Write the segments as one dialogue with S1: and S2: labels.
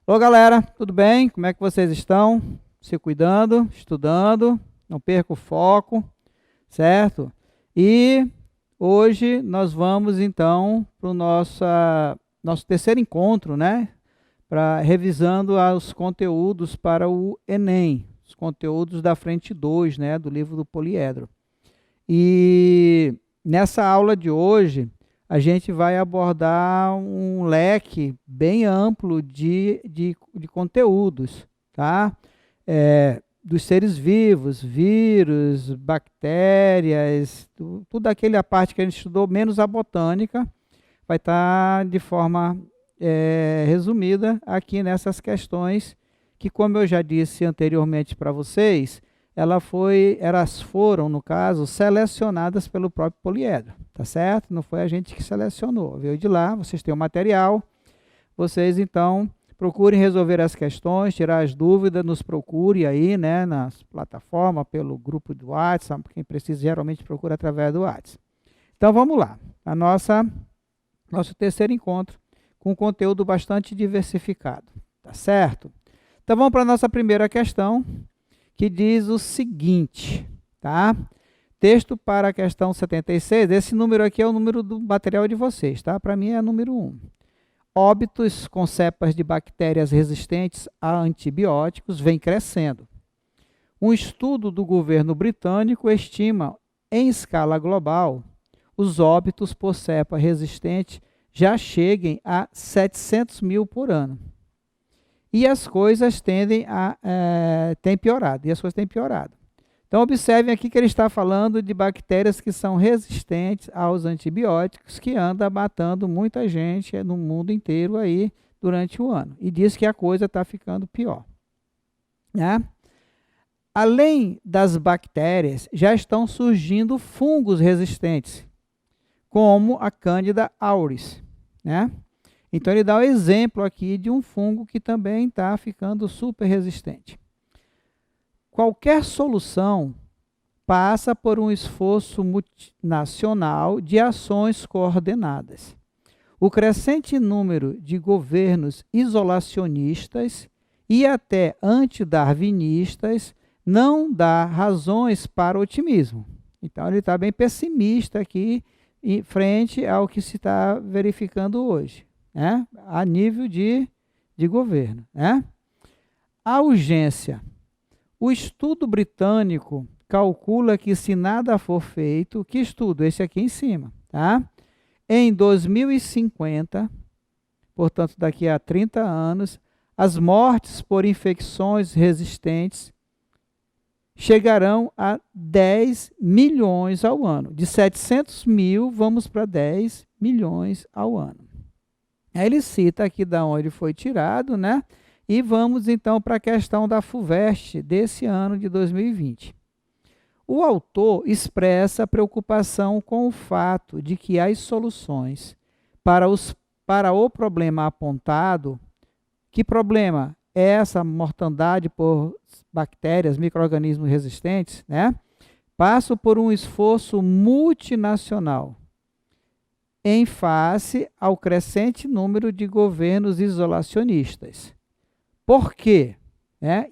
S1: Olá, galera, tudo bem? Como é que vocês estão? Se cuidando, estudando, não perca o foco, certo? E hoje nós vamos então para o nosso terceiro encontro, né? Revisando os conteúdos para o Enem, os conteúdos da frente 2, né? Do livro do poliedro. E nessa aula de hoje, a gente vai abordar um leque bem amplo de conteúdos, tá? Dos seres vivos, vírus, bactérias, tudo aquela parte que a gente estudou, menos a botânica, vai estar de forma resumida aqui nessas questões que, como eu já disse anteriormente para vocês, elas foram, no caso, selecionadas pelo próprio poliedro, tá certo? Não foi a gente que selecionou, veio de lá, vocês têm o material, vocês então procurem resolver as questões, tirar as dúvidas, nos procure aí, né, nas plataformas, pelo grupo do WhatsApp, quem precisa geralmente procura através do WhatsApp. Então vamos lá, nosso terceiro encontro com conteúdo bastante diversificado, tá certo? Então vamos para a nossa primeira questão, que diz o seguinte, tá? Texto para a questão 76, esse número aqui é o número do material de vocês, tá? Para mim é número 1. Óbitos com cepas de bactérias resistentes a antibióticos vem crescendo. Um estudo do governo britânico estima, em escala global, os óbitos por cepa resistente já cheguem a 700 mil por ano. E as coisas têm piorado. Então, observem aqui que ele está falando de bactérias que são resistentes aos antibióticos, que andam matando muita gente no mundo inteiro aí durante o ano. E diz que a coisa está ficando pior, né? Além das bactérias, já estão surgindo fungos resistentes, como a Candida auris, né? Então, ele dá o exemplo aqui de um fungo que também está ficando super resistente. Qualquer solução passa por um esforço multinacional de ações coordenadas. O crescente número de governos isolacionistas e até antidarwinistas não dá razões para otimismo. Então, ele está bem pessimista aqui em frente ao que se está verificando hoje, né? A nível de governo, né? A urgência. O estudo britânico calcula que, se nada for feito, que estudo? Esse aqui em cima, tá? Em 2050, portanto, daqui a 30 anos, as mortes por infecções resistentes chegarão a 10 milhões ao ano. De 700 mil, vamos para 10 milhões ao ano. Aí ele cita aqui de onde foi tirado, né? E vamos então para a questão da FUVEST desse ano de 2020. O autor expressa preocupação com o fato de que as soluções para o problema apontado, que problema é essa mortandade por bactérias, micro-organismos resistentes, né? Passam por um esforço multinacional em face ao crescente número de governos isolacionistas. Por quê?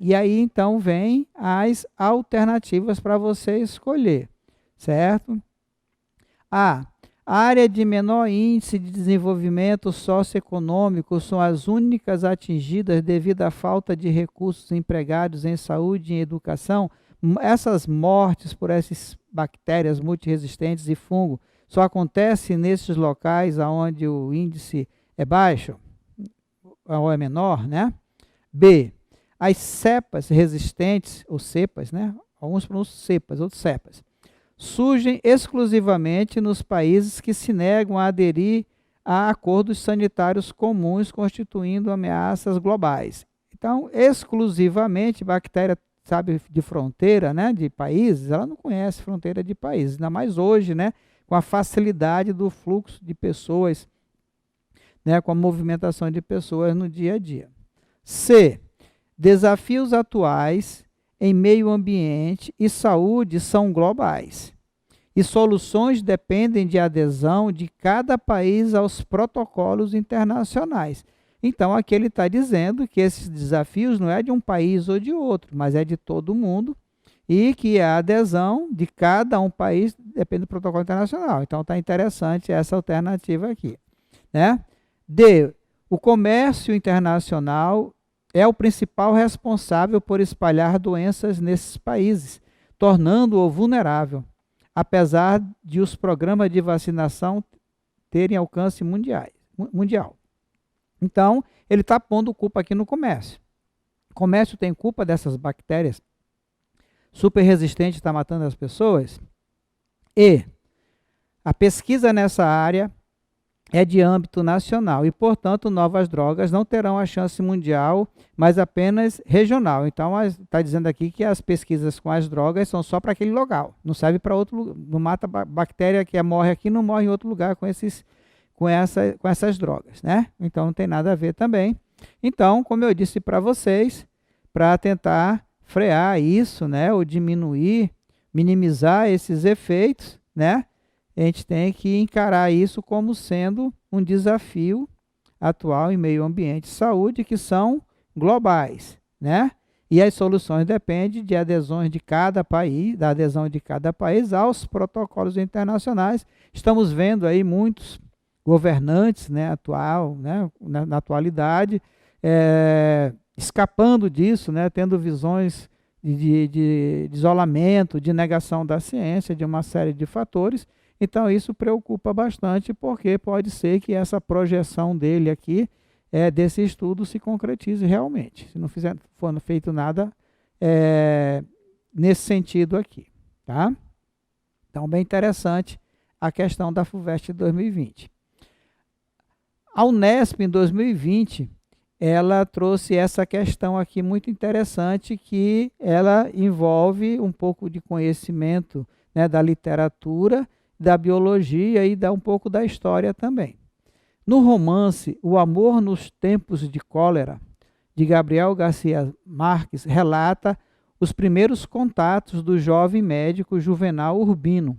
S1: E aí, então, vem as alternativas para você escolher, certo? A área de menor índice de desenvolvimento socioeconômico são as únicas atingidas devido à falta de recursos empregados em saúde e em educação. Essas mortes por essas bactérias multiresistentes e fungo só acontece nesses locais onde o índice é baixo, ou é menor, né? B. As cepas resistentes, ou cepas, né? Alguns pronunciam cepas, outros cepas, surgem exclusivamente nos países que se negam a aderir a acordos sanitários comuns, constituindo ameaças globais. Então, exclusivamente, bactéria, sabe, de fronteira, né, de países, ela não conhece fronteira de países, ainda mais hoje, né, com a facilidade do fluxo de pessoas, né, com a movimentação de pessoas no dia a dia. C. Desafios atuais em meio ambiente e saúde são globais e soluções dependem de adesão de cada país aos protocolos internacionais. Então, aqui ele está dizendo que esses desafios não é de um país ou de outro, mas é de todo mundo, e que a adesão de cada um país depende do protocolo internacional. Então, está interessante essa alternativa aqui, né? D. O comércio internacional é o principal responsável por espalhar doenças nesses países, tornando-o vulnerável, apesar de os programas de vacinação terem alcance mundial. Então, ele está pondo culpa aqui no comércio. O comércio tem culpa dessas bactérias super resistentes que estão matando as pessoas? E a pesquisa nessa área é de âmbito nacional e, portanto, novas drogas não terão a chance mundial, mas apenas regional. Então, está dizendo aqui que as pesquisas com as drogas são só para aquele local, não serve para outro lugar. Não mata bactéria que morre aqui, não morre em outro lugar com essas drogas, né? Então, não tem nada a ver também. Então, como eu disse para vocês, para tentar frear isso, né, ou diminuir, minimizar esses efeitos, né? A gente tem que encarar isso como sendo um desafio atual em meio ambiente e saúde, que são globais, né? E as soluções dependem de adesões de cada país, da adesão de cada país aos protocolos internacionais. Estamos vendo aí muitos governantes, né, na atualidade, escapando disso, né, tendo visões de isolamento, de negação da ciência, de uma série de fatores. Então, isso preocupa bastante, porque pode ser que essa projeção dele aqui, desse estudo, se concretize realmente, se não for feito nada nesse sentido aqui, tá? Então, bem interessante a questão da FUVEST 2020. A Unesp, em 2020, ela trouxe essa questão aqui muito interessante, que ela envolve um pouco de conhecimento, né, da literatura, da biologia e dá um pouco da história também. No romance O Amor nos Tempos de Cólera, de Gabriel Garcia Marques, relata os primeiros contatos do jovem médico Juvenal Urbino,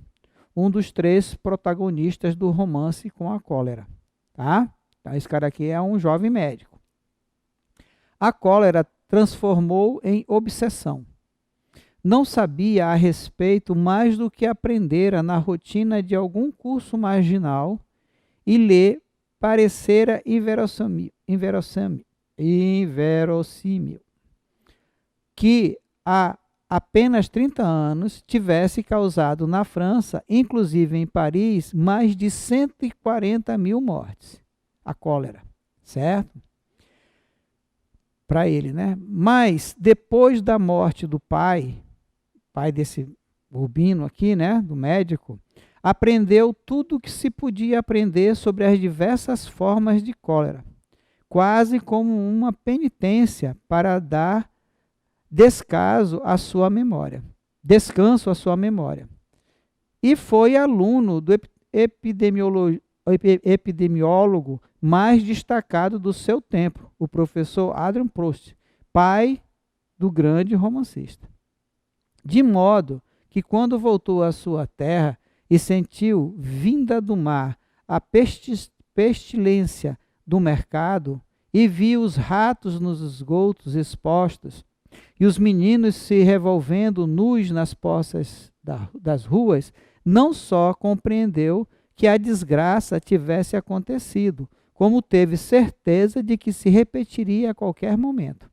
S1: um dos 3 protagonistas do romance com a cólera. Tá? Então, esse cara aqui é um jovem médico. A cólera transformou em obsessão. Não sabia a respeito mais do que aprendera na rotina de algum curso marginal e lhe parecera inverossímil que há apenas 30 anos tivesse causado na França, inclusive em Paris, mais de 140 mil mortes. A cólera, certo? Para ele, né? Mas depois da morte do pai desse Urbino aqui, né, do médico, aprendeu tudo o que se podia aprender sobre as diversas formas de cólera, quase como uma penitência para dar descanso à sua memória. E foi aluno do epidemiólogo mais destacado do seu tempo, o professor Adrien Proust, pai do grande romancista. De modo que, quando voltou à sua terra e sentiu, vinda do mar, a pestilência do mercado, e viu os ratos nos esgotos expostos, e os meninos se revolvendo nus nas poças das ruas, não só compreendeu que a desgraça tivesse acontecido, como teve certeza de que se repetiria a qualquer momento.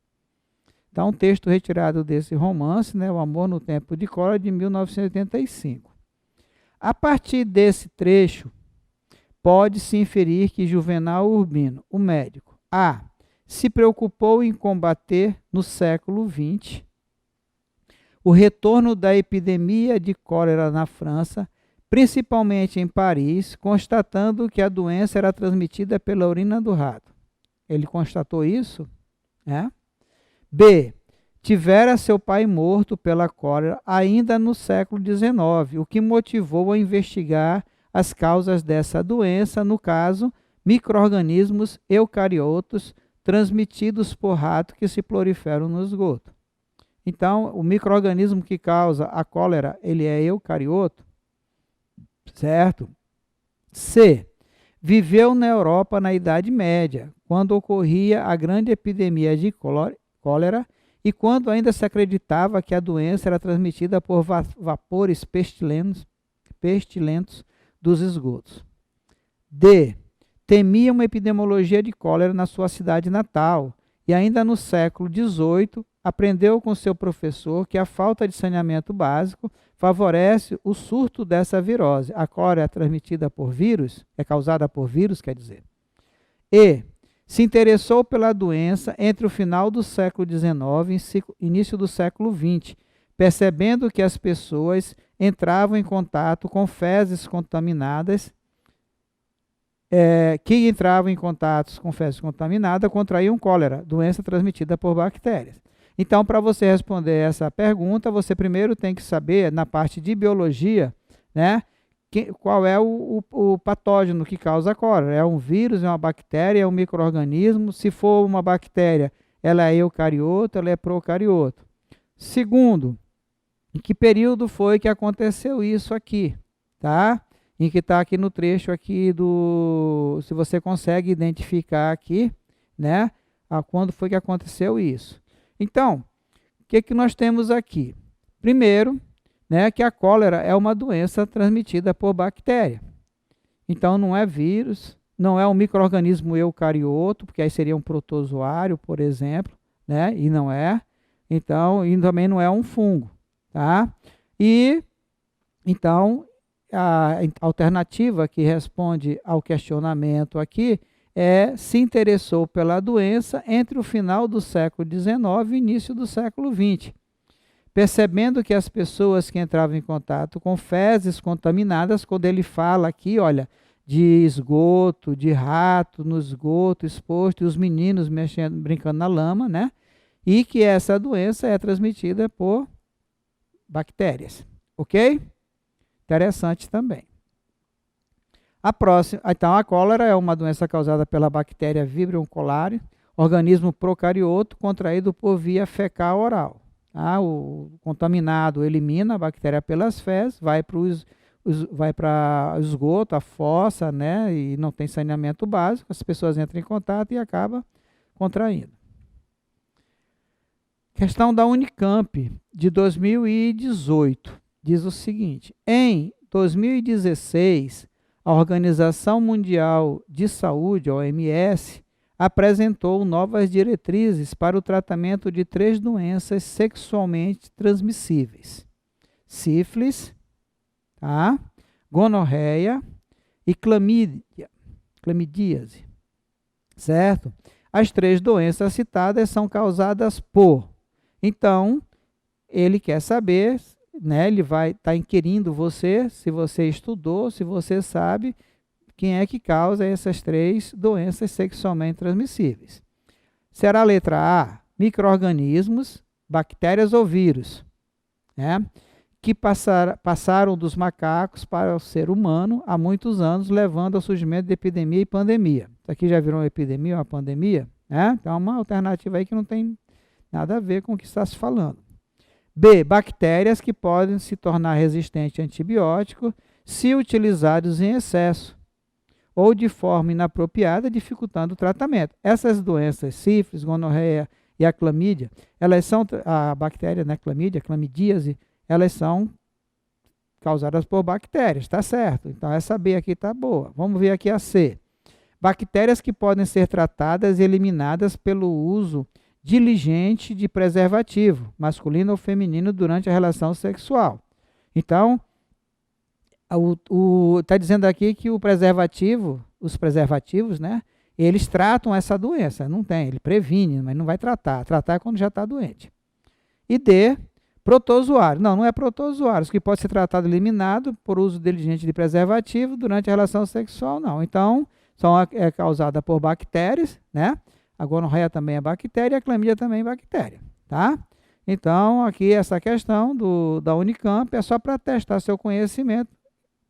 S1: Então, um texto retirado desse romance, né, O Amor no Tempo de Cólera, de 1985. A partir desse trecho, pode-se inferir que Juvenal Urbino, o médico, A, se preocupou em combater no século XX o retorno da epidemia de cólera na França, principalmente em Paris, constatando que a doença era transmitida pela urina do rato. Ele constatou isso, né? B, tivera seu pai morto pela cólera ainda no século XIX, o que motivou a investigar as causas dessa doença, no caso, micro-organismos eucariotos transmitidos por rato que se proliferam no esgoto. Então, o micro-organismo que causa a cólera, ele é eucarioto, certo? C. Viveu na Europa na Idade Média, quando ocorria a grande epidemia de cólera e quando ainda se acreditava que a doença era transmitida por vapores pestilentos dos esgotos. D. Temia uma epidemiologia de cólera na sua cidade natal e ainda no século XVIII aprendeu com seu professor que a falta de saneamento básico favorece o surto dessa virose. A cólera é transmitida por vírus, é causada por vírus, quer dizer. E. Se interessou pela doença entre o final do século XIX e início do século XX, percebendo que as pessoas entravam em contato com fezes contaminadas, contraíam cólera, doença transmitida por bactérias. Então, para você responder essa pergunta, você primeiro tem que saber, na parte de biologia, né, qual é o patógeno que causa a cólera. É um vírus, é uma bactéria, é um micro-organismo. Se for uma bactéria, ela é eucarioto, ela é procarioto. Segundo, em que período foi que aconteceu isso aqui, tá? Em que está aqui no trecho aqui se você consegue identificar aqui, né? Quando foi que aconteceu isso. Então, o que nós temos aqui? Primeiro, né, que a cólera é uma doença transmitida por bactéria. Então, não é vírus, não é um micro-organismo eucarioto, porque aí seria um protozoário, por exemplo, né? E não é. Então, e também não é um fungo, tá? E, então, a alternativa que responde ao questionamento aqui se interessou pela doença entre o final do século XIX e o início do século XX, percebendo que as pessoas que entravam em contato com fezes contaminadas, quando ele fala aqui, olha, de esgoto, de rato no esgoto exposto, e os meninos brincando na lama, né? E que essa doença é transmitida por bactérias, ok? Interessante também. A próxima, então, a cólera é uma doença causada pela bactéria Vibrio cholerae, organismo procarioto contraído por via fecal oral. O contaminado elimina a bactéria pelas fezes, vai para o esgoto, a fossa, né, e não tem saneamento básico, as pessoas entram em contato e acabam contraindo. Questão da Unicamp, de 2018, diz o seguinte: em 2016, a Organização Mundial de Saúde, OMS, apresentou novas diretrizes para o tratamento de 3 doenças sexualmente transmissíveis: sífilis, tá? Gonorreia e clamidíase, certo? As 3 doenças citadas são causadas por. Então, ele quer saber, né? Ele vai estar inquirindo você, se você estudou, se você sabe quem é que causa essas 3 doenças sexualmente transmissíveis. Será a letra A, micro-organismos, bactérias ou vírus, né? Que passaram dos macacos para o ser humano há muitos anos, levando ao surgimento de epidemia e pandemia. Isso aqui já virou uma epidemia, uma pandemia, né? Então, é uma alternativa aí que não tem nada a ver com o que está se falando. B, bactérias que podem se tornar resistentes a antibióticos se utilizados em excesso ou de forma inapropriada, dificultando o tratamento. Essas doenças, sífilis, gonorreia e a clamídia, elas são, a bactéria, né, clamidíase, elas são causadas por bactérias, tá certo? Então essa B aqui tá boa. Vamos ver aqui a C. Bactérias que podem ser tratadas e eliminadas pelo uso diligente de preservativo, masculino ou feminino, durante a relação sexual. Então, está dizendo aqui que o preservativo, os preservativos, né, eles tratam essa doença. Não tem, ele previne, mas não vai tratar. Tratar é quando já está doente. E D, protozoário. Não é protozoários, que pode ser tratado e eliminado por uso diligente de preservativo durante a relação sexual, não. Então, é causada por bactérias, né? A gonorreia também é bactéria, a clamídia também é bactéria, tá? Então, aqui essa questão da Unicamp é só para testar seu conhecimento,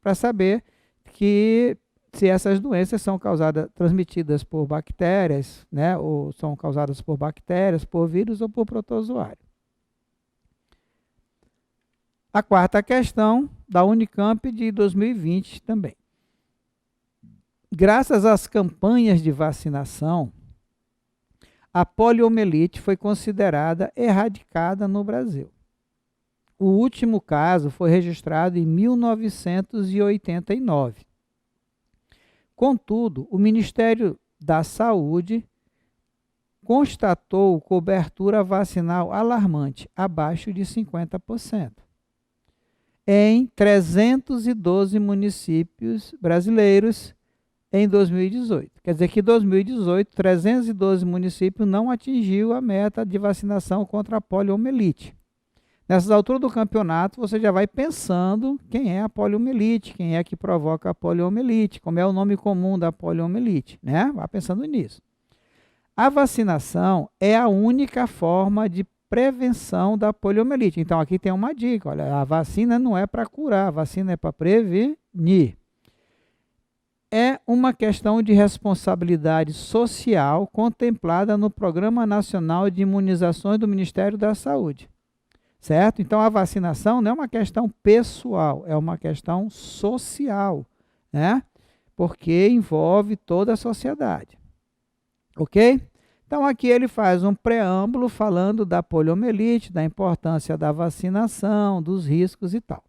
S1: para saber que se essas doenças são transmitidas por bactérias, né? Ou são causadas por bactérias, por vírus ou por protozoário. A quarta questão da Unicamp de 2020 também. Graças às campanhas de vacinação, a poliomielite foi considerada erradicada no Brasil. O último caso foi registrado em 1989. Contudo, o Ministério da Saúde constatou cobertura vacinal alarmante, abaixo de 50%, em 312 municípios brasileiros em 2018. Quer dizer que em 2018, 312 municípios não atingiu a meta de vacinação contra a poliomielite. Nessas alturas do campeonato, você já vai pensando quem é a poliomielite, quem é que provoca a poliomielite, como é o nome comum da poliomielite, né? Vai pensando nisso. A vacinação é a única forma de prevenção da poliomielite. Então, aqui tem uma dica, olha, a vacina não é para curar, a vacina é para prevenir. É uma questão de responsabilidade social contemplada no Programa Nacional de Imunizações do Ministério da Saúde. Certo? Então, a vacinação não é uma questão pessoal, é uma questão social, né? Porque envolve toda a sociedade. Ok? Então, aqui ele faz um preâmbulo falando da poliomielite, da importância da vacinação, dos riscos e tal.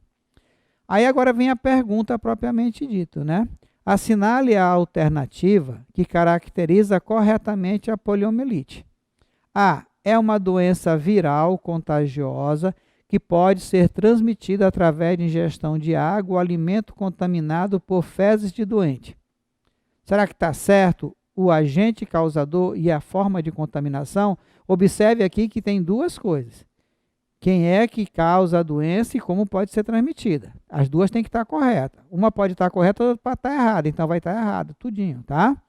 S1: Aí agora vem a pergunta propriamente dita, né? Assinale a alternativa que caracteriza corretamente a poliomielite. A. É uma doença viral contagiosa que pode ser transmitida através de ingestão de água ou alimento contaminado por fezes de doente. Será que está certo o agente causador e a forma de contaminação? Observe aqui que tem duas coisas. Quem é que causa a doença e como pode ser transmitida. As duas têm que estar corretas. Uma pode estar correta, outra pode estar errada. Então vai estar errado, tudinho, tá?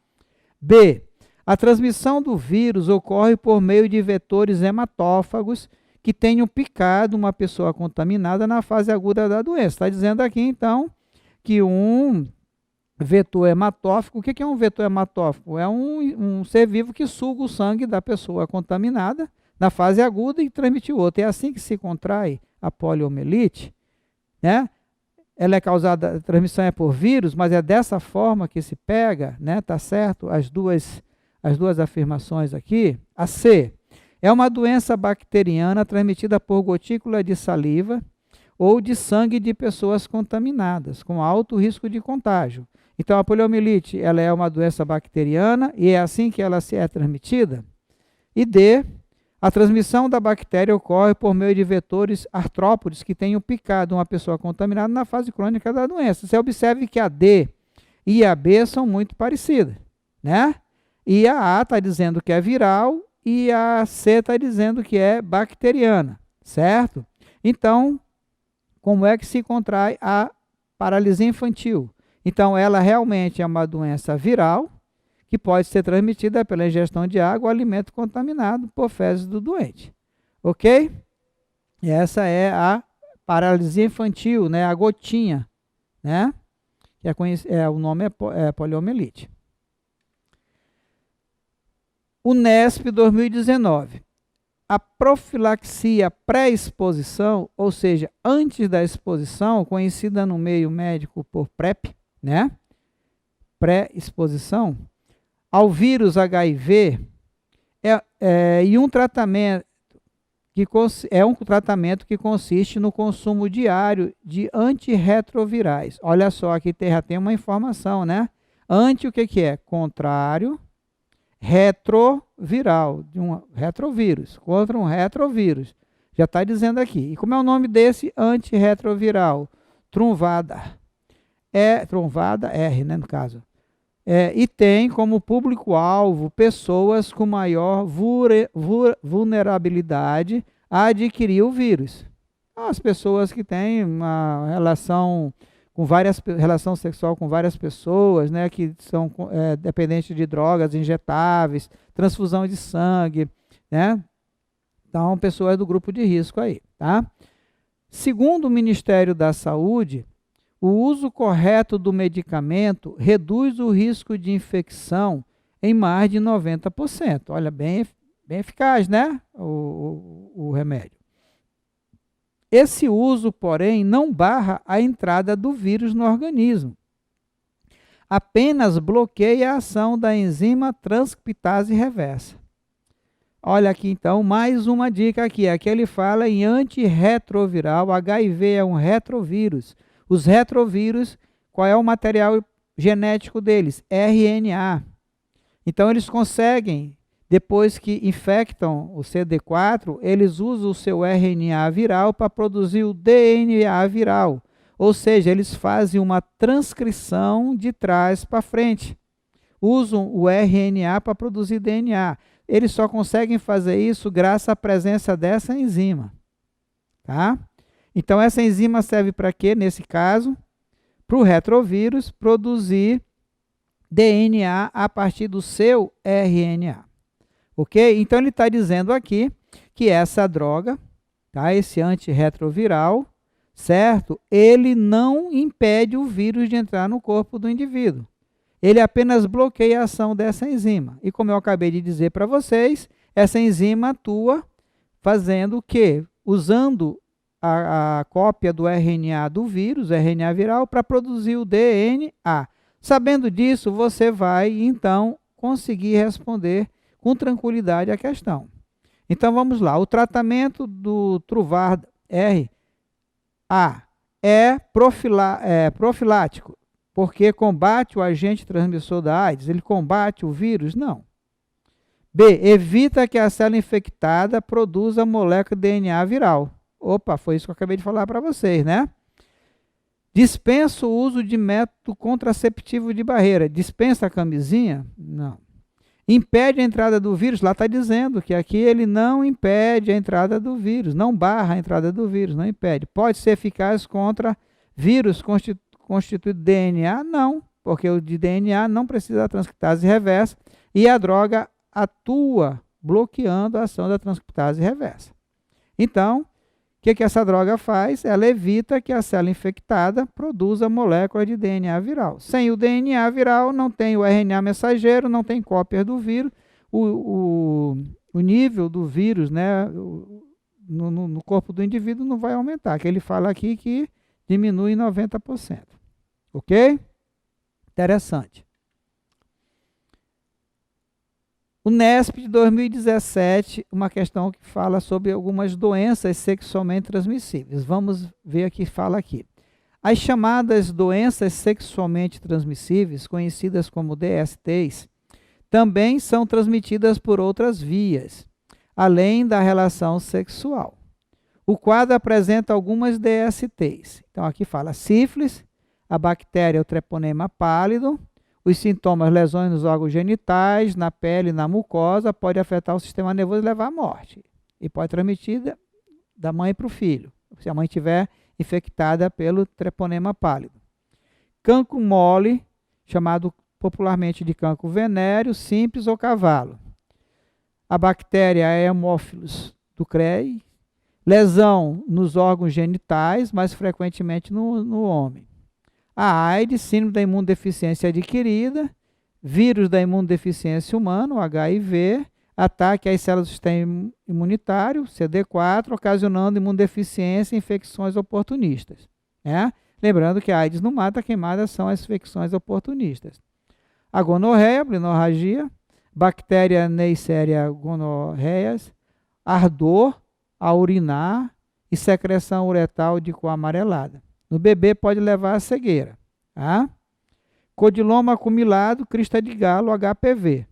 S1: B. A transmissão do vírus ocorre por meio de vetores hematófagos que tenham picado uma pessoa contaminada na fase aguda da doença. Está dizendo aqui, então, que um vetor hematófago, o que é um vetor hematófago? É um ser vivo que suga o sangue da pessoa contaminada na fase aguda e transmite o outro. É assim que se contrai a poliomielite, né? Ela é causada, a transmissão é por vírus, mas é dessa forma que se pega, né? Tá certo? As duas afirmações aqui. A C. É uma doença bacteriana transmitida por gotícula de saliva ou de sangue de pessoas contaminadas, com alto risco de contágio. Então, a poliomielite, ela é uma doença bacteriana e é assim que ela se é transmitida. E D. A transmissão da bactéria ocorre por meio de vetores artrópodes que tenham picado uma pessoa contaminada na fase crônica da doença. Você observe que a D e a B são muito parecidas, né? E a A está dizendo que é viral e a C está dizendo que é bacteriana, certo? Então, como é que se contrai a paralisia infantil? Então, ela realmente é uma doença viral, que pode ser transmitida pela ingestão de água ou alimento contaminado por fezes do doente. Ok? E essa é a paralisia infantil, né? A gotinha, né? Que o nome é poliomielite. Unesp 2019. A profilaxia pré-exposição, ou seja, antes da exposição, conhecida no meio médico por PrEP, né? Pré-exposição ao vírus HIV um tratamento que consiste no consumo diário de antirretrovirais. Olha só, aqui já tem uma informação, né? Anti o que é? Contrário, retroviral, de um retrovírus, contra um retrovírus. Já está dizendo aqui. E como é o nome desse antirretroviral? Truvada. Truvada R, né, no caso. E tem como público-alvo pessoas com maior vulnerabilidade a adquirir o vírus. As pessoas que têm uma relação sexual com várias pessoas, né, que são dependentes de drogas injetáveis, transfusão de sangue, né? Então, pessoas do grupo de risco aí, tá? Segundo o Ministério da Saúde, o uso correto do medicamento reduz o risco de infecção em mais de 90%. Olha, bem eficaz, né? O remédio. Esse uso, porém, não barra a entrada do vírus no organismo. Apenas bloqueia a ação da enzima transcriptase reversa. Olha aqui então, mais uma dica aqui. Aqui ele fala em antirretroviral. HIV é um retrovírus. Os retrovírus, qual é o material genético deles? RNA. Então eles conseguem, depois que infectam o CD4, eles usam o seu RNA viral para produzir o DNA viral. Ou seja, eles fazem uma transcrição de trás para frente. Usam o RNA para produzir DNA. Eles só conseguem fazer isso graças à presença dessa enzima. Tá? Então, essa enzima serve para quê? Nesse caso, para o retrovírus produzir DNA a partir do seu RNA. Ok? Então, ele está dizendo aqui que essa droga, tá? Esse antirretroviral, certo? Ele não impede o vírus de entrar no corpo do indivíduo. Ele apenas bloqueia a ação dessa enzima. E como eu acabei de dizer para vocês, essa enzima atua fazendo o quê? Usando a cópia do RNA do vírus, RNA viral, para produzir o DNA. Sabendo disso, você vai, então, conseguir responder com tranquilidade a questão. Então, vamos lá. O tratamento do Truvar-R é profilático, porque combate o agente transmissor da AIDS. Ele combate o vírus? Não. B, evita que a célula infectada produza molécula de DNA viral. Opa, foi isso que eu acabei de falar para vocês, né? Dispensa o uso de método contraceptivo de barreira. Dispensa a camisinha? Não. Impede a entrada do vírus? Lá está dizendo que aqui ele não impede a entrada do vírus, não barra a entrada do vírus, não impede. Pode ser eficaz contra vírus constituído de DNA? Não, porque o de DNA não precisa da transcriptase reversa e a droga atua bloqueando a ação da transcriptase reversa. Então, o que essa droga faz? Ela evita que a célula infectada produza molécula de DNA viral. Sem o DNA viral, não tem o RNA mensageiro, não tem cópia do vírus, o nível do vírus, né, no corpo do indivíduo não vai aumentar, que ele fala aqui que diminui em 90%. Ok? Interessante. O NESP de 2017, uma questão que fala sobre algumas doenças sexualmente transmissíveis. Vamos ver o que fala aqui. As chamadas doenças sexualmente transmissíveis, conhecidas como DSTs, também são transmitidas por outras vias, além da relação sexual. O quadro apresenta algumas DSTs. Então, aqui fala sífilis, a bactéria, o treponema pálido. Os sintomas, lesões nos órgãos genitais, na pele e na mucosa, pode afetar o sistema nervoso e levar à morte. E pode transmitir da mãe para o filho, se a mãe estiver infectada pelo treponema pálido. Cancro mole, chamado popularmente de cancro venéreo, simples ou cavalo. A bactéria é Haemophilus ducreyi. Lesão nos órgãos genitais, mais frequentemente no homem. A AIDS, síndrome da imunodeficiência adquirida, vírus da imunodeficiência humana, o HIV, ataque às células do sistema imunitário, CD4, ocasionando imunodeficiência e infecções oportunistas. Lembrando que a AIDS não mata, quem mata são as infecções oportunistas. A gonorreia, hemorragia, bactéria Neisseria gonorreias, ardor ao urinar e secreção uretal de cor amarelada. No bebê pode levar à cegueira. Tá? Codiloma acumulado, crista de galo, HPV.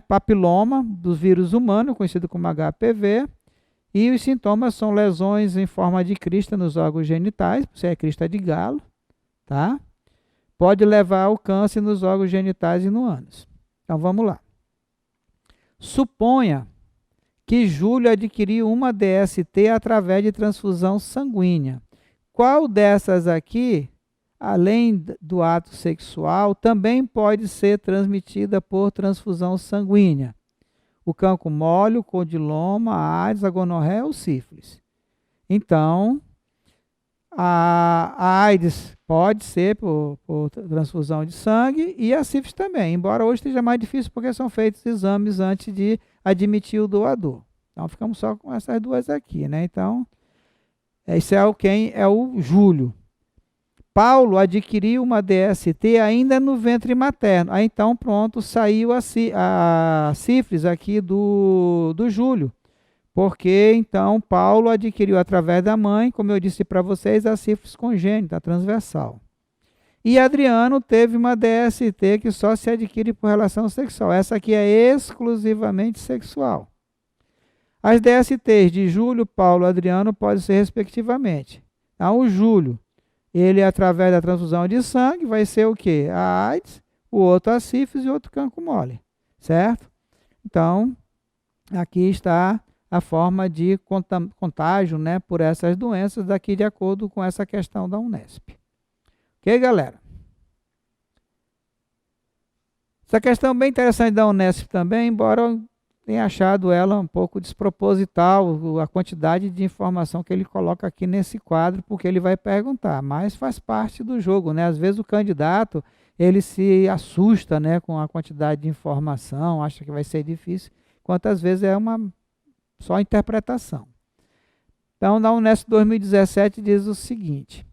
S1: Papiloma do vírus humano, conhecido como HPV. E os sintomas são lesões em forma de crista nos órgãos genitais, se é crista de galo. Tá? Pode levar ao câncer nos órgãos genitais e no ânus. Então vamos lá. Suponha que Júlio adquiriu uma DST através de transfusão sanguínea. Qual dessas aqui, além do ato sexual, também pode ser transmitida por transfusão sanguínea? O cancro mole, o codiloma, a AIDS, a gonorreia ou sífilis. Então, a AIDS pode ser por transfusão de sangue e a sífilis também, embora hoje esteja mais difícil porque são feitos exames antes de admitir o doador. Então, ficamos só com essas duas aqui, né? Então, Esse é quem é o Júlio. Paulo adquiriu uma DST ainda no ventre materno. Aí então, pronto, saiu a sífilis aqui do Júlio. Porque então Paulo adquiriu através da mãe, como eu disse para vocês, a sífilis congênita, transversal. E Adriano teve uma DST que só se adquire por relação sexual. Essa aqui é exclusivamente sexual. As DSTs de Júlio, Paulo e Adriano podem ser respectivamente. Então, o Júlio, ele através da transfusão de sangue, vai ser o quê? A AIDS, o outro a sífilis e o outro cancro mole, certo? Então, aqui está a forma de contágio, né, por essas doenças, daqui de acordo com essa questão da Unesp. Ok, galera? Essa questão bem interessante da Unesp também, embora eu tenha achado ela um pouco desproposital, a quantidade de informação que ele coloca aqui nesse quadro, porque ele vai perguntar, mas faz parte do jogo, né? Às vezes o candidato, ele se assusta, né, com a quantidade de informação, acha que vai ser difícil, quantas vezes é uma só interpretação. Então, na Unesp 2017 diz o seguinte: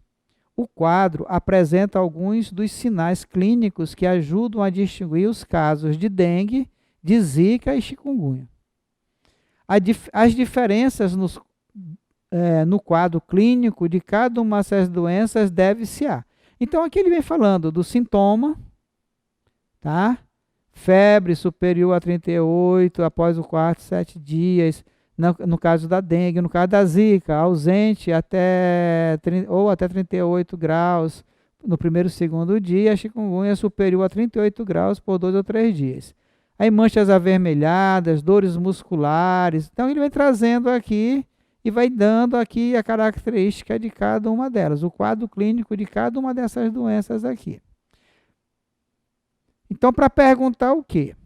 S1: o quadro apresenta alguns dos sinais clínicos que ajudam a distinguir os casos de dengue, de zika e chikungunya. As diferenças no quadro clínico de cada uma dessas doenças deve-se a. Então, aqui ele vem falando do sintoma, tá? Febre superior a 38 após o quarto 7 dias, no caso da dengue, no caso da zika, ausente até 38 graus no primeiro e segundo dia, a chikungunya superior a 38 graus por 2 ou 3 dias. Aí manchas avermelhadas, dores musculares. Então ele vem trazendo aqui e vai dando aqui a característica de cada uma delas, o quadro clínico de cada uma dessas doenças aqui. Então, para perguntar o quê?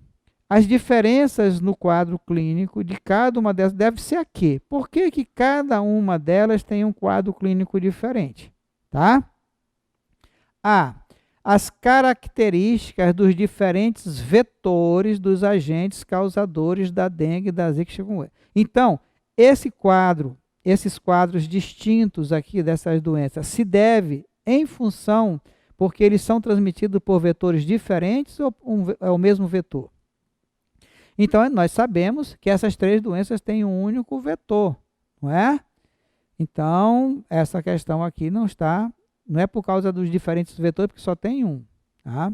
S1: As diferenças no quadro clínico de cada uma delas deve ser a quê? Por que que cada uma delas tem um quadro clínico diferente? Tá? A. As características dos diferentes vetores dos agentes causadores da dengue, da zika e chikungunya. Então, esses quadros distintos aqui dessas doenças se deve em função porque eles são transmitidos por vetores diferentes ou é o mesmo vetor? Então, nós sabemos que essas três doenças têm um único vetor, não é? Então, essa questão aqui não é por causa dos diferentes vetores, porque só tem um. Tá?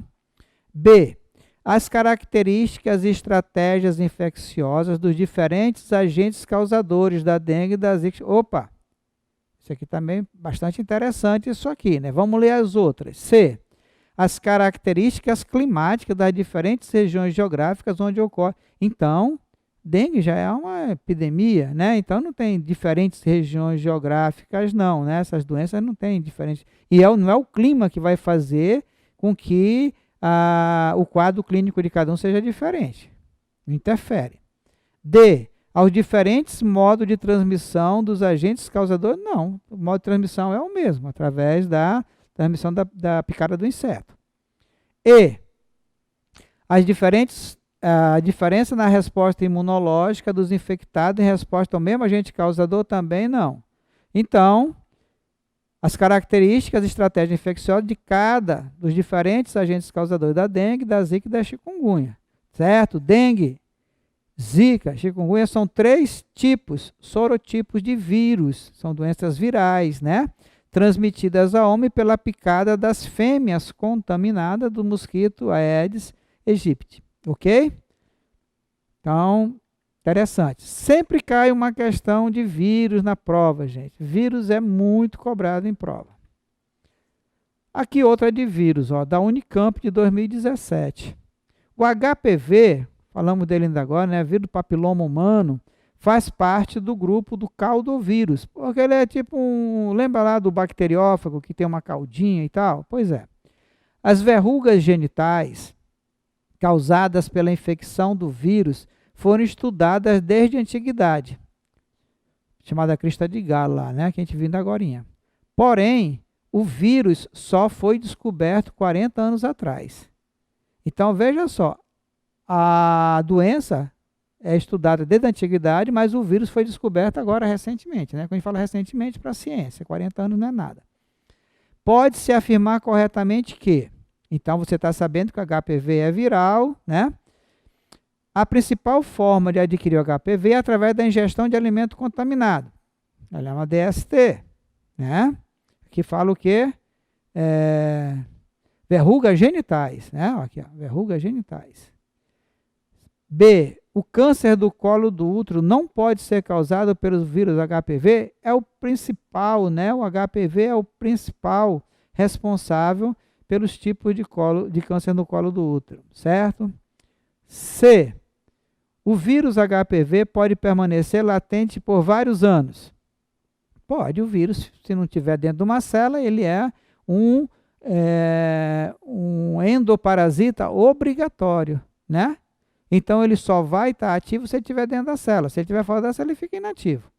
S1: B. As características e estratégias infecciosas dos diferentes agentes causadores da dengue e da zika. Opa! Isso aqui também é bastante interessante, isso aqui, né? Vamos ler as outras. C. As características climáticas das diferentes regiões geográficas onde ocorre. Então, dengue já é uma epidemia, né? Então, não tem diferentes regiões geográficas, não, né? Essas doenças não têm diferentes. E não é o clima que vai fazer com que o quadro clínico de cada um seja diferente. Não interfere. D. Aos diferentes modos de transmissão dos agentes causadores, não. O modo de transmissão é o mesmo, através da transmissão da picada do inseto. E a diferença na resposta imunológica dos infectados em resposta ao mesmo agente causador também não. Então, as características e estratégias infecciosas de cada dos diferentes agentes causadores da dengue, da zika e da chikungunya. Certo? Dengue, zika, chikungunya são 3 sorotipos de vírus, são doenças virais, né? Transmitidas ao homem pela picada das fêmeas contaminadas do mosquito Aedes aegypti, ok? Então, interessante. Sempre cai uma questão de vírus na prova, gente. Vírus é muito cobrado em prova. Aqui outra de vírus, ó, da Unicamp de 2017. O HPV, falamos dele ainda agora, né? Vírus do papiloma humano, faz parte do grupo do caudovírus, porque ele é tipo lembra lá do bacteriófago que tem uma caudinha e tal? Pois é. As verrugas genitais causadas pela infecção do vírus foram estudadas desde a antiguidade, chamada crista de galo lá, né? Que a gente viu ainda agorinha. Porém, o vírus só foi descoberto 40 anos atrás. Então, veja só, a doença é estudada desde a antiguidade, mas o vírus foi descoberto agora recentemente, né? Quando a gente fala recentemente para a ciência, 40 anos não é nada. Pode-se afirmar corretamente que, então você está sabendo que o HPV é viral, né? A principal forma de adquirir o HPV é através da ingestão de alimento contaminado. Ela é uma DST, né? Que fala o quê? Verrugas genitais, né? Aqui, ó, verrugas genitais. B. O câncer do colo do útero não pode ser causado pelo vírus HPV? É o principal, né? O HPV é o principal responsável pelos tipos de câncer no colo do útero, certo? C. O vírus HPV pode permanecer latente por vários anos? Pode, o vírus, se não estiver dentro de uma célula, ele é um endoparasita obrigatório, né? Então, ele só vai estar ativo se ele estiver dentro da célula. Se ele estiver fora da célula, ele fica inativo.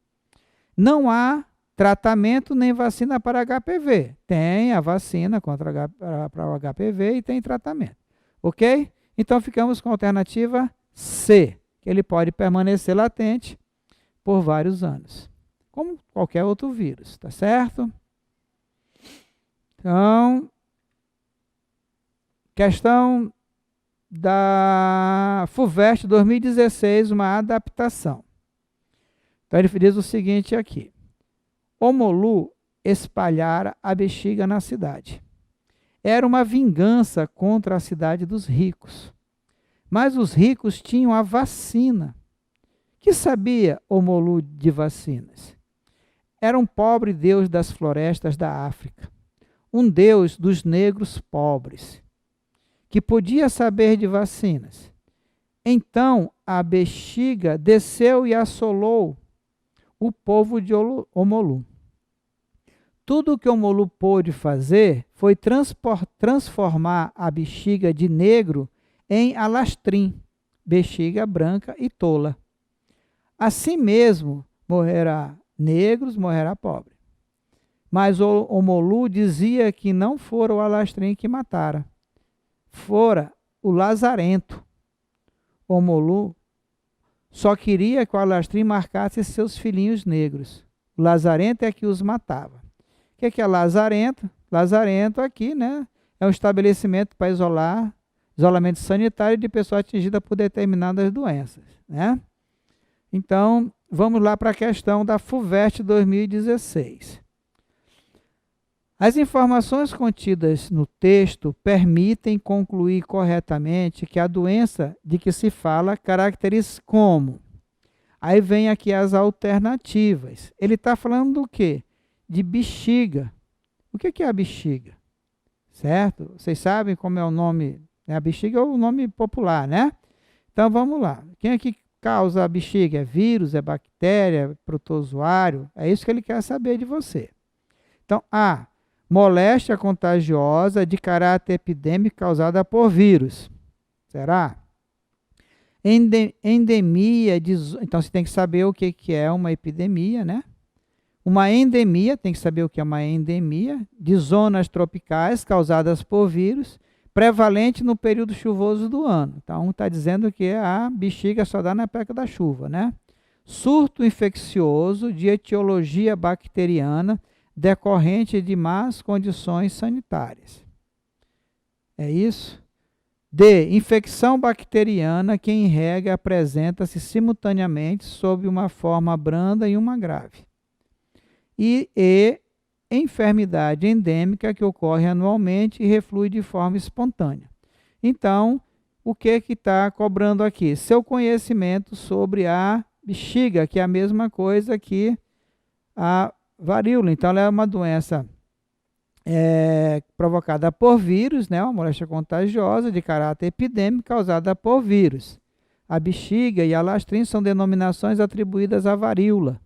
S1: Não há tratamento nem vacina para HPV. Tem a vacina para o HPV e tem tratamento. Ok? Então, ficamos com a alternativa C, que ele pode permanecer latente por vários anos, como qualquer outro vírus, tá certo? Então, questão da FUVEST 2016, uma adaptação. Então, ele diz o seguinte aqui. Omolu espalhara a bexiga na cidade. Era uma vingança contra a cidade dos ricos. Mas os ricos tinham a vacina. Que sabia Omolu de vacinas? Era um pobre deus das florestas da África, um deus dos negros pobres, que podia saber de vacinas. Então a bexiga desceu e assolou o povo de Omolu. Tudo o que Omolu pôde fazer foi transformar a bexiga de negro em alastrim, bexiga branca e tola. Assim mesmo, morrerá negros, morrerá pobre. Mas o Omolu dizia que não fora o alastrim que matara, fora o lazarento. Omolu só queria que o alastrim marcasse seus filhinhos negros. O lazarento é que os matava. O que é lazarento? Lazarento aqui, né? É um estabelecimento para isolamento sanitário de pessoas atingidas por determinadas doenças, né? Então, vamos lá para a questão da FUVEST 2016. As informações contidas no texto permitem concluir corretamente que a doença de que se fala caracteriza como. Aí vem aqui as alternativas. Ele está falando do quê? De bexiga. O que é a bexiga? Certo? Vocês sabem como é o nome? A bexiga é o nome popular, né? Então vamos lá. Quem é que causa a bexiga? É vírus, é bactéria, é protozoário? É isso que ele quer saber de você. Então, A. Moléstia contagiosa de caráter epidêmico causada por vírus. Será? Endemia de... Então você tem que saber o que é uma epidemia, né? Uma endemia, tem que saber o que é uma endemia, de zonas tropicais causadas por vírus, prevalente no período chuvoso do ano. Então, está dizendo que a bexiga só dá na época da chuva, né? Surto infeccioso de etiologia bacteriana decorrente de más condições sanitárias. É isso? D. Infecção bacteriana que em regra apresenta-se simultaneamente sob uma forma branda e uma grave. E enfermidade endêmica que ocorre anualmente e reflui de forma espontânea. Então, o que está cobrando aqui? Seu conhecimento sobre a bexiga, que é a mesma coisa que a varíola. Então, ela é uma doença provocada por vírus, né? Uma moléstia contagiosa de caráter epidêmico causada por vírus. A bexiga e a alastrim são denominações atribuídas à varíola,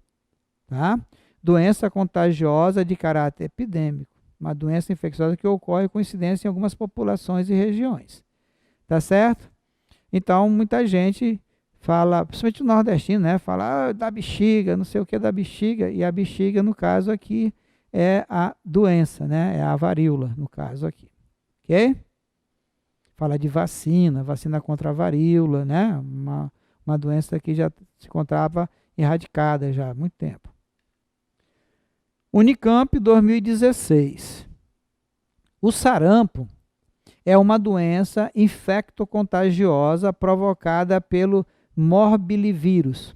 S1: tá? Doença contagiosa de caráter epidêmico, uma doença infecciosa que ocorre com incidência em algumas populações e regiões. Tá certo? Então, muita gente fala, principalmente o nordestino, né? Fala da bexiga, não sei o que da bexiga, e a bexiga, no caso aqui, é a doença, né? É a varíola, no caso aqui. Ok? Fala de vacina contra a varíola, né? Uma Uma doença que já se encontrava erradicada já há muito tempo. Unicamp 2016. O sarampo é uma doença infectocontagiosa provocada pelo morbilivírus.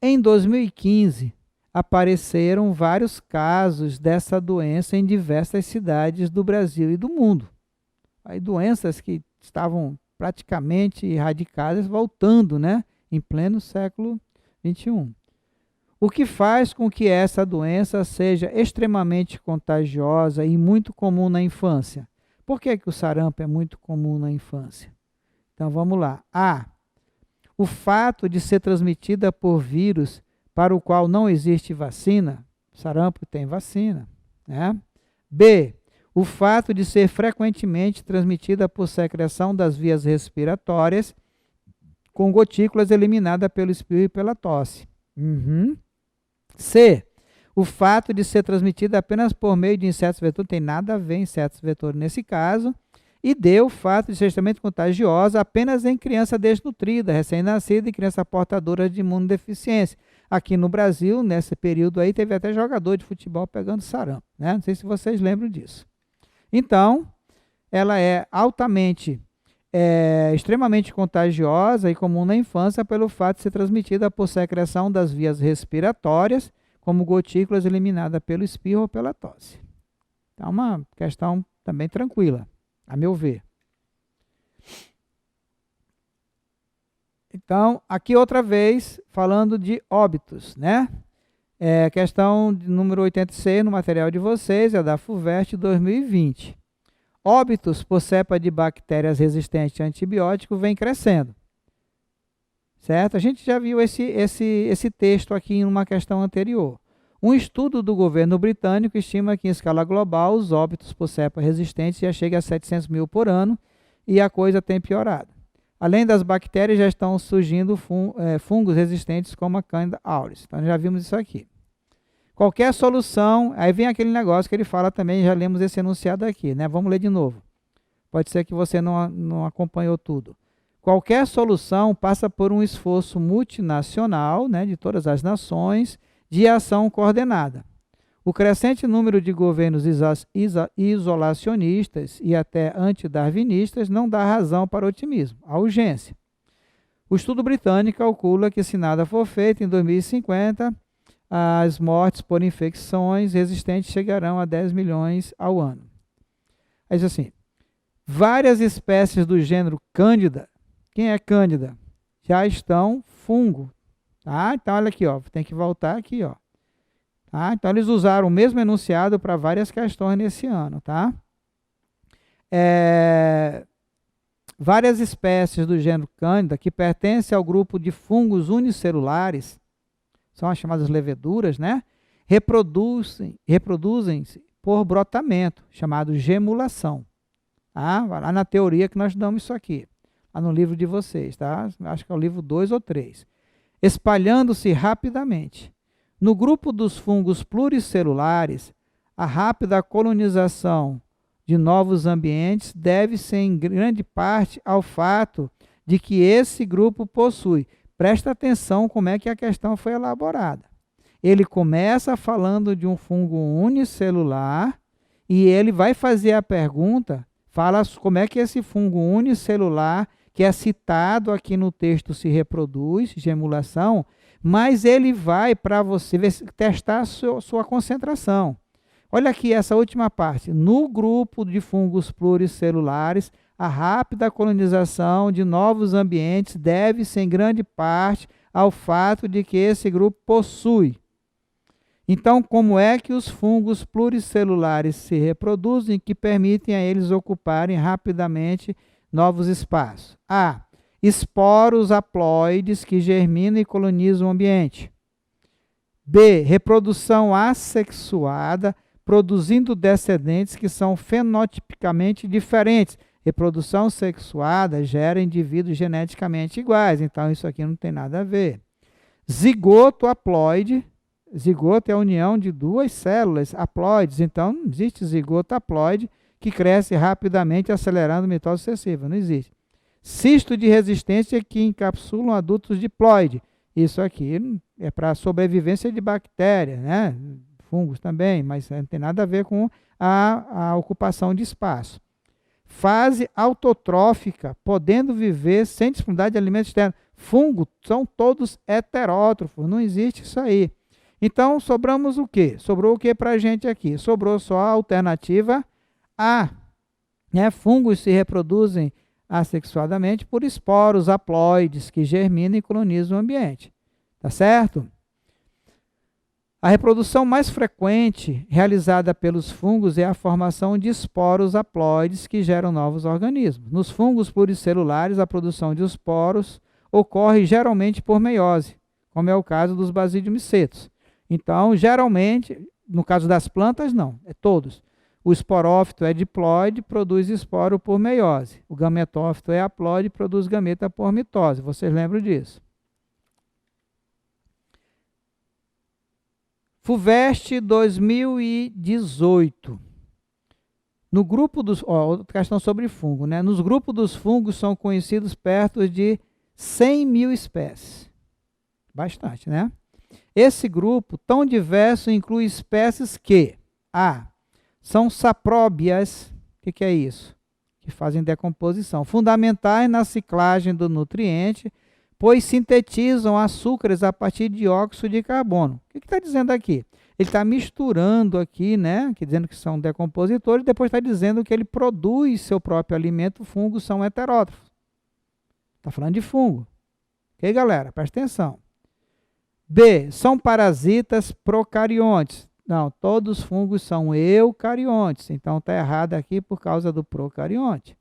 S1: Em 2015, apareceram vários casos dessa doença em diversas cidades do Brasil e do mundo. Aí doenças que estavam praticamente erradicadas voltando, né, em pleno século XXI. O que faz com que essa doença seja extremamente contagiosa e muito comum na infância? Por que o sarampo é muito comum na infância? Então vamos lá. A. O fato de ser transmitida por vírus para o qual não existe vacina. Sarampo tem vacina, né? B. O fato de ser frequentemente transmitida por secreção das vias respiratórias, com gotículas eliminadas pelo espirro e pela tosse. C. O fato de ser transmitida apenas por meio de insetos vetores, não tem nada a ver insetos vetores nesse caso. E D. O fato de ser extremamente contagiosa apenas em criança desnutrida, recém-nascida e criança portadora de imunodeficiência. Aqui no Brasil, nesse período aí, teve até jogador de futebol pegando sarampo, né? Não sei se vocês lembram disso. Então, ela é extremamente contagiosa e comum na infância pelo fato de ser transmitida por secreção das vias respiratórias, como gotículas eliminadas pelo espirro ou pela tosse. Então, uma questão também tranquila, a meu ver. Então, aqui outra vez, falando de óbitos, né? Questão de número 86 no material de vocês, é da FUVEST 2020. Óbitos por cepa de bactérias resistentes a antibiótico vem crescendo. Certo? A gente já viu esse texto aqui em uma questão anterior. Um estudo do governo britânico estima que em escala global os óbitos por cepa resistentes já chegam a 700 mil por ano e a coisa tem piorado. Além das bactérias, já estão surgindo fungos resistentes como a Candida auris. Então já vimos isso aqui. Qualquer solução, aí vem aquele negócio que ele fala também, já lemos esse enunciado aqui, né? Vamos ler de novo. Pode ser que você não acompanhou tudo. Qualquer solução passa por um esforço multinacional, né, de todas as nações, de ação coordenada. O crescente número de governos isolacionistas e até antidarwinistas não dá razão para otimismo, há urgência. O estudo britânico calcula que, se nada for feito, em 2050, as mortes por infecções resistentes chegarão a 10 milhões ao ano. Aí diz assim, várias espécies do gênero Cândida, quem é Cândida? Já estão fungo. Tá? Então, olha aqui, ó, tem que voltar aqui, ó. Tá? Então, eles usaram o mesmo enunciado para várias questões nesse ano. Tá? Várias espécies do gênero Cândida, que pertencem ao grupo de fungos unicelulares, são as chamadas leveduras, né? Reproduzem-se por brotamento, chamado gemulação. Tá? Vai lá na teoria que nós damos isso aqui, lá no livro de vocês, tá? Acho que é o livro 2 ou 3. Espalhando-se rapidamente. No grupo dos fungos pluricelulares, a rápida colonização de novos ambientes deve-se em grande parte ao fato de que esse grupo possui. Presta atenção como é que a questão foi elaborada. Ele começa falando de um fungo unicelular e ele vai fazer a pergunta, fala como é que esse fungo unicelular, que é citado aqui no texto, se reproduz, gemulação, mas ele vai para você testar a sua concentração. Olha aqui essa última parte. No grupo de fungos pluricelulares, a rápida colonização de novos ambientes deve-se em grande parte ao fato de que esse grupo possui. Então, como é que os fungos pluricelulares se reproduzem que permitem a eles ocuparem rapidamente novos espaços? A. Esporos haploides que germinam e colonizam o ambiente. B. Reprodução assexuada, produzindo descendentes que são fenotipicamente diferentes. Reprodução sexuada gera indivíduos geneticamente iguais, então isso aqui não tem nada a ver. Zigoto haploide, zigoto é a união de duas células haploides, então não existe zigoto haploide que cresce rapidamente acelerando mitose sucessiva, não existe. Cisto de resistência que encapsulam adultos diploide. Isso aqui é para sobrevivência de bactérias, né? Fungos também, mas não tem nada a ver com a ocupação de espaço. Fase autotrófica, podendo viver sem disponibilidade de alimento externo. Fungos são todos heterótrofos, não existe isso aí. Então, sobramos o quê? Sobrou o que para a gente aqui? Sobrou só a alternativa A. Né? Fungos se reproduzem assexuadamente por esporos haploides que germinam e colonizam o ambiente. Tá certo? A reprodução mais frequente realizada pelos fungos é a formação de esporos haploides que geram novos organismos. Nos fungos pluricelulares, a produção de esporos ocorre geralmente por meiose, como é o caso dos basidiomycetos. Então, geralmente, no caso das plantas, não, é todos. O esporófito é diploide, produz esporo por meiose. O gametófito é haploide, produz gameta por mitose. Vocês lembram disso? FUVEST 2018. No grupo dos... outra questão sobre fungo, né? Nos grupos dos fungos são conhecidos perto de 100 mil espécies. Bastante, né? Esse grupo tão diverso inclui espécies que... A. São sapróbias. O que é isso? Que fazem decomposição. Fundamentais na ciclagem do nutriente, pois sintetizam açúcares a partir de dióxido de carbono. O que está dizendo aqui? Ele está misturando aqui, né? Dizendo que são decompositores, depois está dizendo que ele produz seu próprio alimento. Fungos são heterótrofos. Está falando de fungo. Ok, galera? Presta atenção. B. São parasitas procariontes. Não, todos os fungos são eucariontes. Então está errado aqui por causa do procarionte.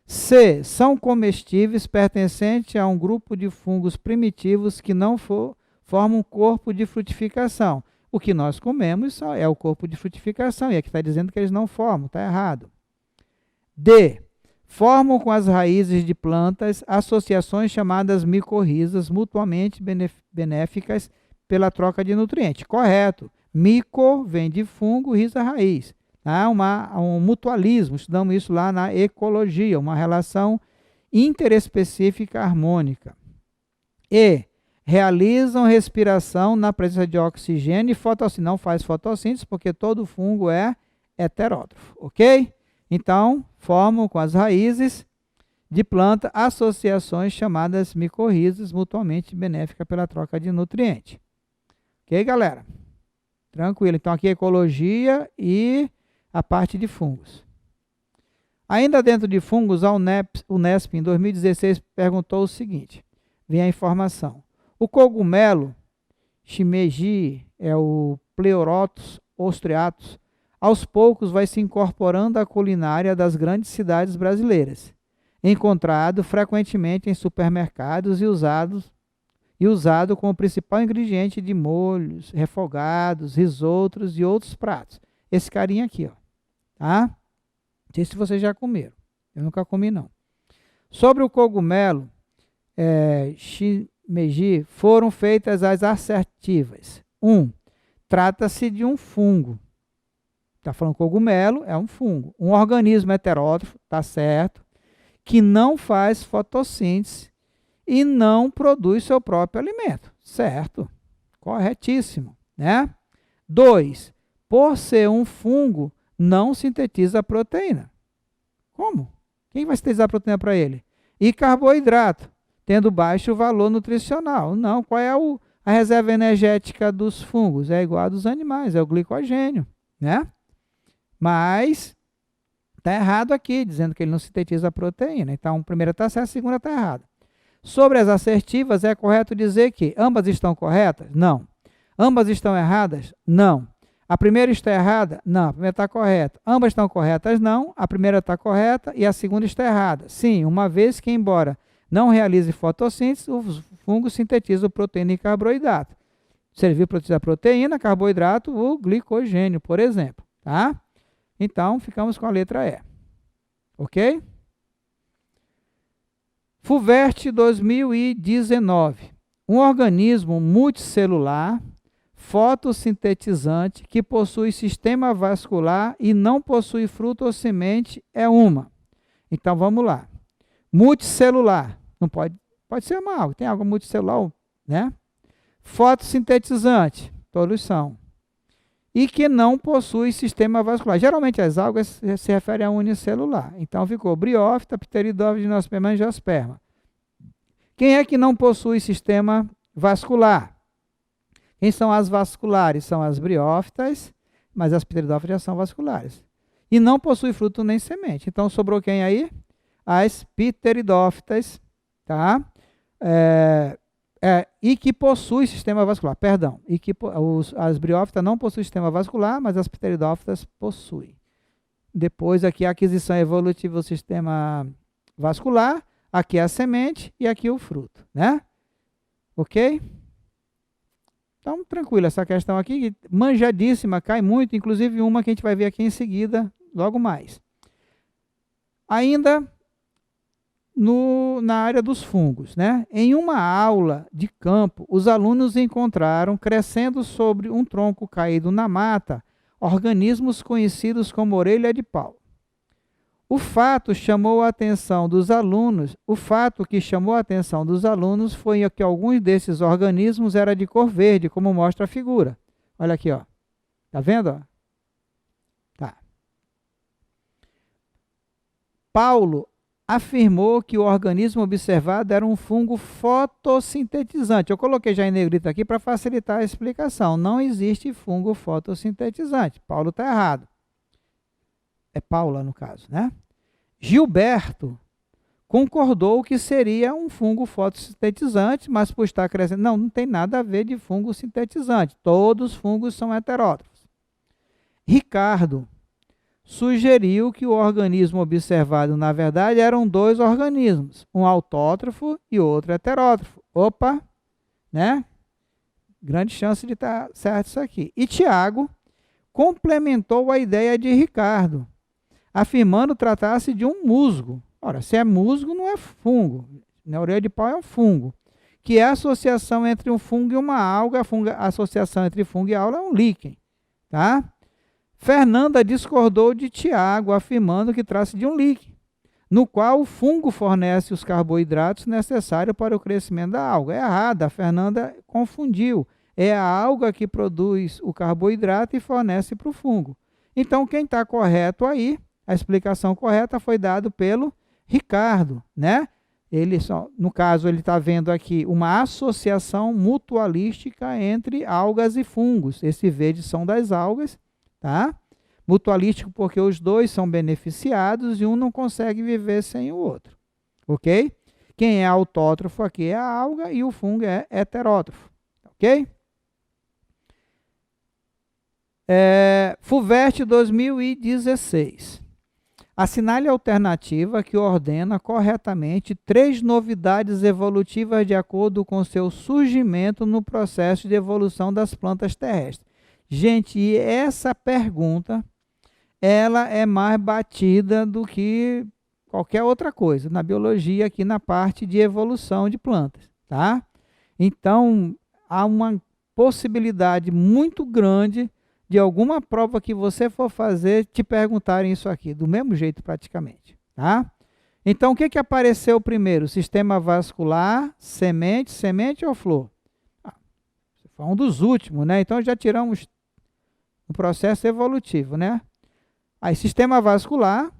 S1: C. São comestíveis pertencentes a um grupo de fungos primitivos que não formam corpo de frutificação. O que nós comemos é o corpo de frutificação, e aqui está dizendo que eles não formam, está errado. D. Formam com as raízes de plantas associações chamadas micorrizas, mutuamente benéficas pela troca de nutrientes. Correto. Mico vem de fungo, risa raiz. Há um mutualismo, estudamos isso lá na ecologia, uma relação interespecífica harmônica. E realizam respiração na presença de oxigênio e fotossíntese. Não faz fotossíntese porque todo fungo é heterótrofo, ok? Então, formam com as raízes de planta associações chamadas micorrizas, mutuamente benéficas pela troca de nutrientes. Ok, galera? Tranquilo. Então, aqui é ecologia e a parte de fungos. Ainda dentro de fungos, a Unesp, em 2016, perguntou o seguinte, vem a informação. O cogumelo, shimeji, é o Pleurotus ostreatus, aos poucos vai se incorporando à culinária das grandes cidades brasileiras, encontrado frequentemente em supermercados e usado como principal ingrediente de molhos, refogados, risotos e outros pratos. Esse carinha aqui, ó. Tá? Não sei se vocês já comeram. Eu nunca comi, não. Sobre o cogumelo shimeji, foram feitas as assertivas. 1. Trata-se de um fungo. Está falando cogumelo, é um fungo. Um organismo heterótrofo, tá certo, que não faz fotossíntese e não produz seu próprio alimento. Certo. Corretíssimo, né? 2. Por ser um fungo, não sintetiza proteína. Como? Quem vai sintetizar proteína para ele? E carboidrato, tendo baixo valor nutricional. Não, qual é a reserva energética dos fungos? É igual a dos animais, é o glicogênio, né? Mas está errado aqui, dizendo que ele não sintetiza proteína. Então, a primeira está certa, a segunda está errada. Sobre as assertivas, é correto dizer que ambas estão corretas? Não. Ambas estão erradas? Não. A primeira está errada? Não, a primeira está correta. Ambas estão corretas? Não. A primeira está correta e a segunda está errada. Sim, uma vez que, embora não realize fotossíntese, os fungos sintetizam proteína e carboidrato. Serviu para utilizar proteína, carboidrato, o glicogênio, por exemplo. Tá? Então, ficamos com a letra E. Ok? FUVEST 2019. Um organismo multicelular fotossintetizante que possui sistema vascular e não possui fruto ou semente é uma. Então, vamos lá. Multicelular. Não pode ser uma alga. Tem alga multicelular, né? Fotossintetizante. Todos são. E que não possui sistema vascular. Geralmente as algas se referem a unicelular. Então ficou briófita, pteridófita, gimnosperma e angiosperma. Quem é que não possui sistema vascular? Quem são as vasculares? São as briófitas, mas as pteridófitas já são vasculares. E não possui fruto nem semente. Então sobrou quem aí? As pteridófitas, tá? E que possui sistema vascular, perdão. E que as briófitas não possuem sistema vascular, mas as pteridófitas possuem. Depois aqui a aquisição evolutiva do sistema vascular, aqui a semente e aqui o fruto, né? Ok? Então, tranquilo, essa questão aqui, manjadíssima, cai muito, inclusive uma que a gente vai ver aqui em seguida, logo mais. Ainda na área dos fungos, né? Em uma aula de campo, os alunos encontraram, crescendo sobre um tronco caído na mata, organismos conhecidos como orelha de pau. O fato que chamou a atenção dos alunos foi que alguns desses organismos eram de cor verde, como mostra a figura. Olha aqui, ó. Tá vendo? Ó? Tá. Paulo afirmou que o organismo observado era um fungo fotossintetizante. Eu coloquei já em negrito aqui para facilitar a explicação. Não existe fungo fotossintetizante. Paulo está errado. É Paula, no caso, né? Gilberto concordou que seria um fungo fotossintetizante, mas por estar crescendo... Não tem nada a ver de fungo sintetizante. Todos os fungos são heterótrofos. Ricardo sugeriu que o organismo observado, na verdade, eram dois organismos, um autótrofo e outro heterótrofo. Opa, né? Grande chance de estar certo isso aqui. E Tiago complementou a ideia de Ricardo, afirmando tratar-se de um musgo. Ora, se é musgo, não é fungo. Na orelha de pau é um fungo. Que é a associação entre um fungo e uma alga. A associação entre fungo e alga é um líquen. Tá? Fernanda discordou de Tiago, afirmando que trata-se de um líquen, no qual o fungo fornece os carboidratos necessários para o crescimento da alga. É errado, a Fernanda confundiu. É a alga que produz o carboidrato e fornece para o fungo. Então, quem está correto aí, a explicação correta foi dada pelo Ricardo, né? No caso, ele está vendo aqui uma associação mutualística entre algas e fungos. Esse verde são das algas, tá? Mutualístico porque os dois são beneficiados e um não consegue viver sem o outro, ok? Quem é autótrofo aqui é a alga e o fungo é heterótrofo, ok? FUVEST 2016. Assinale a alternativa que ordena corretamente 3 novidades evolutivas de acordo com seu surgimento no processo de evolução das plantas terrestres. Gente, e essa pergunta, ela é mais batida do que qualquer outra coisa na biologia, aqui na parte de evolução de plantas, tá? Então, há uma possibilidade muito grande de alguma prova que você for fazer, te perguntarem isso aqui, do mesmo jeito praticamente, tá? Então, o que apareceu primeiro? Sistema vascular, semente ou flor? Foi um dos últimos, né? Então, já tiramos o processo evolutivo, né? Aí, sistema vascular,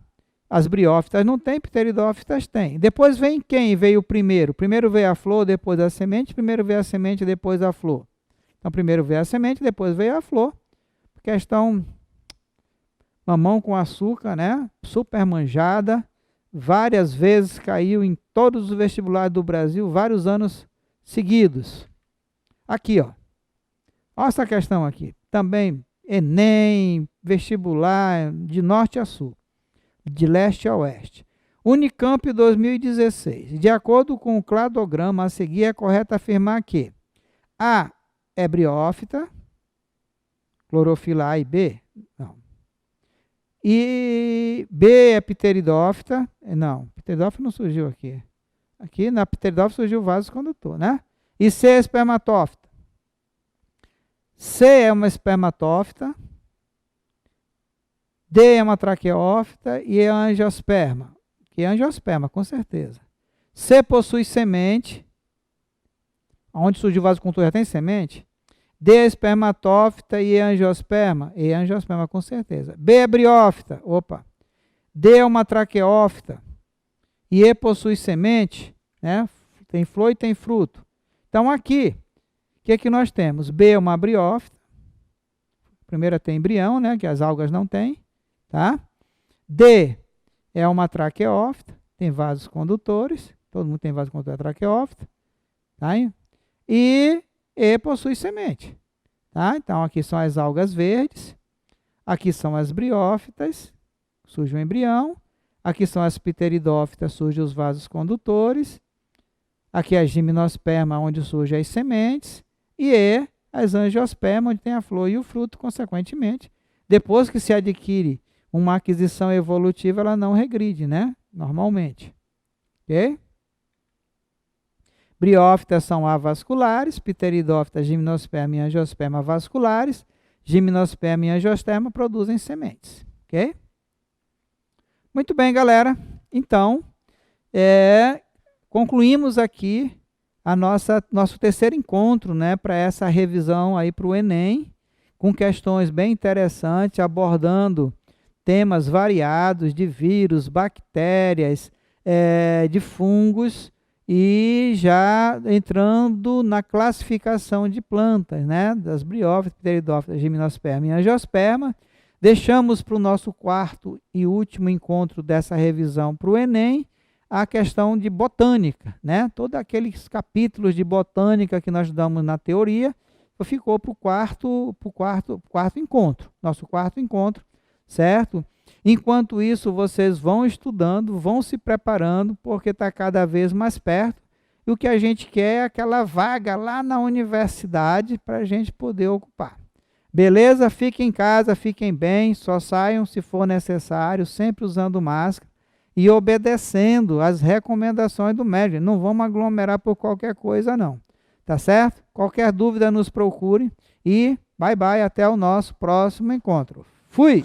S1: as briófitas não tem, pteridófitas tem. Depois vem quem veio primeiro? Primeiro veio a flor, depois a semente, primeiro veio a semente, depois a flor. Então, primeiro veio a semente, depois veio a flor. Questão mamão com açúcar, né? Super manjada, várias vezes caiu em todos os vestibulares do Brasil, vários anos seguidos. Aqui, ó. Olha essa questão aqui. Também Enem, vestibular, de norte a sul, de leste a oeste. Unicamp 2016. De acordo com o cladograma a seguir, é correto afirmar que A é briófita, clorofila A e B? Não. E B é pteridófita? Não, pteridófita não surgiu aqui. Aqui na pteridófita surgiu o vaso condutor, né? E C é espermatófita. C é uma espermatófita. D é uma traqueófita e é angiosperma. que é angiosperma, com certeza. C possui semente. Onde surge o vaso condutor já tem semente? D é espermatófita e E é angiosperma? E é angiosperma, com certeza. B é briófita. Opa. D é uma traqueófita. E E possui semente, né? Tem flor e tem fruto. Então, aqui, o que é que nós temos? B é uma briófita. A primeira tem embrião, né? Que as algas não têm. Tá? D é uma traqueófita. Tem vasos condutores. Todo mundo tem vaso condutor traqueófita. Tá? E E possui semente. Tá? Então, aqui são as algas verdes. Aqui são as briófitas. Surge o embrião. Aqui são as pteridófitas, surgem os vasos condutores. Aqui é a gimnosperma, onde surgem as sementes. E E, as angiospermas, onde tem a flor e o fruto, consequentemente. Depois que se adquire uma aquisição evolutiva, ela não regride, né? Normalmente. Ok? Briófitas são avasculares, pteridófitas, gimnosperma e angiosperma vasculares. Gimnosperma e angiosperma produzem sementes. Ok? Muito bem, galera. Então, concluímos aqui nosso terceiro encontro, né, para essa revisão aí para o Enem, com questões bem interessantes, abordando temas variados de vírus, bactérias, de fungos, e já entrando na classificação de plantas, né, das briófitas, pteridófitas, gimnosperma e angiosperma. Deixamos para o nosso quarto e último encontro dessa revisão para o Enem a questão de botânica, né? Todos aqueles capítulos de botânica que nós damos na teoria ficou para o quarto encontro, nosso quarto encontro, certo? Enquanto isso, vocês vão estudando, vão se preparando, porque está cada vez mais perto. E o que a gente quer é aquela vaga lá na universidade para a gente poder ocupar. Beleza? Fiquem em casa, fiquem bem, só saiam se for necessário, sempre usando máscara e obedecendo às recomendações do médico. Não vamos aglomerar por qualquer coisa, não. Tá certo? Qualquer dúvida, nos procure e bye bye, até o nosso próximo encontro. Fui!